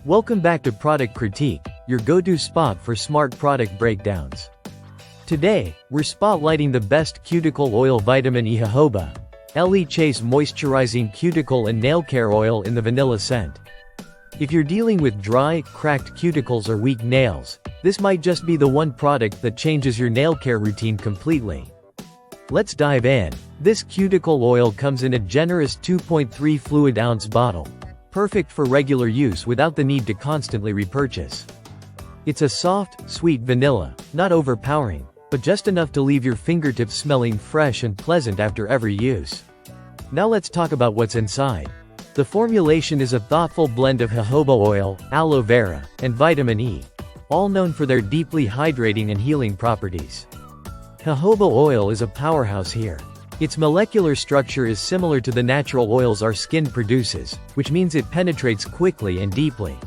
Welcome back to Product Critique, your go-to spot for smart product breakdowns. Today, we're spotlighting the best cuticle oil vitamin E jojoba, Ellie Moisturizing Cuticle and Nail Care Oil in the vanilla scent. If you're dealing with dry, cracked cuticles or weak nails, this might just be the one product that changes your nail care routine completely. Let's dive in. This cuticle oil comes in a generous 2.3 fluid ounce bottle, perfect for regular use without the need to constantly repurchase. It's a soft, sweet vanilla, not overpowering, but just enough to leave your fingertips smelling fresh and pleasant after every use. Now let's talk about what's inside. The formulation is a thoughtful blend of jojoba oil, aloe vera, and vitamin E, all known for their deeply hydrating and healing properties. Jojoba oil is a powerhouse here. Its molecular structure is similar to the natural oils our skin produces, which means it penetrates quickly and deeply.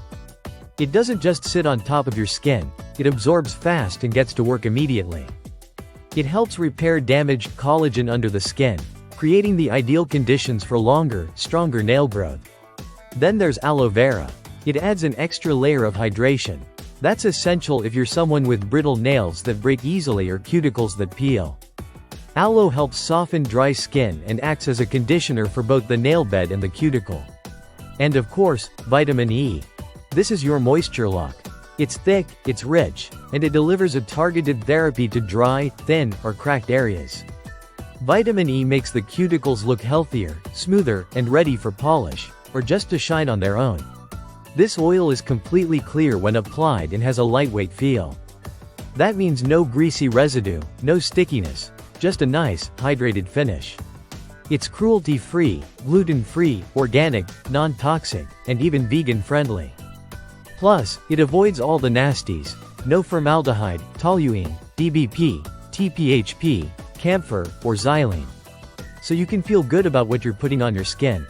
It doesn't just sit on top of your skin, it absorbs fast and gets to work immediately. It helps repair damaged collagen under the skin, creating the ideal conditions for longer, stronger nail growth. Then there's aloe vera. It adds an extra layer of hydration. That's essential if you're someone with brittle nails that break easily or cuticles that peel. Aloe helps soften dry skin and acts as a conditioner for both the nail bed and the cuticle. And of course, vitamin E. This is your moisture lock. It's thick, it's rich, and it delivers a targeted therapy to dry, thin, or cracked areas. Vitamin E makes the cuticles look healthier, smoother, and ready for polish, or just to shine on their own. This oil is completely clear when applied and has a lightweight feel. That means no greasy residue, no stickiness, just a nice, hydrated finish. It's cruelty-free, gluten-free, organic, non-toxic, and even vegan-friendly. Plus, it avoids all the nasties, no formaldehyde, toluene, DBP, TPHP, camphor, or xylene. So you can feel good about what you're putting on your skin.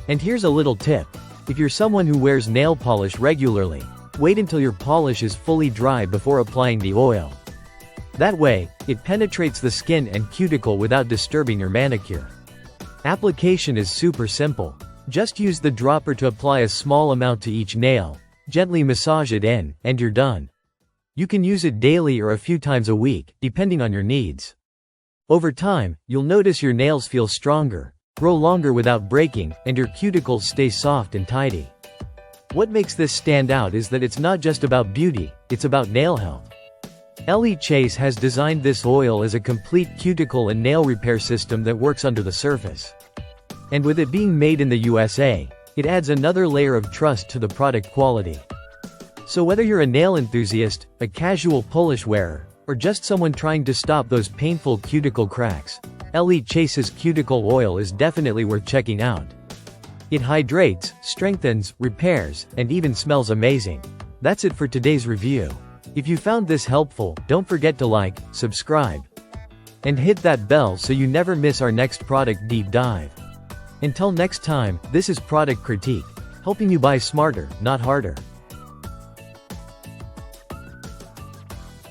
And here's a little tip. If you're someone who wears nail polish regularly, wait until your polish is fully dry before applying the oil. That way, it penetrates the skin and cuticle without disturbing your manicure. Application is super simple. Just use the dropper to apply a small amount to each nail, gently massage it in, and you're done. You can use it daily or a few times a week, depending on your needs. Over time, you'll notice your nails feel stronger, grow longer without breaking, and your cuticles stay soft and tidy. What makes this stand out is that it's not just about beauty, it's about nail health. Ellie has designed this oil as a complete cuticle and nail repair system that works under the surface. And with it being made in the USA, it adds another layer of trust to the product quality. So whether you're a nail enthusiast, a casual polish wearer, or just someone trying to stop those painful cuticle cracks, Ellie cuticle oil is definitely worth checking out. It hydrates, strengthens, repairs, and even smells amazing. That's it for today's review. If you found this helpful, don't forget to like, subscribe, and hit that bell so you never miss our next product deep dive. Until next time, this is Product Critique, helping you buy smarter, not harder.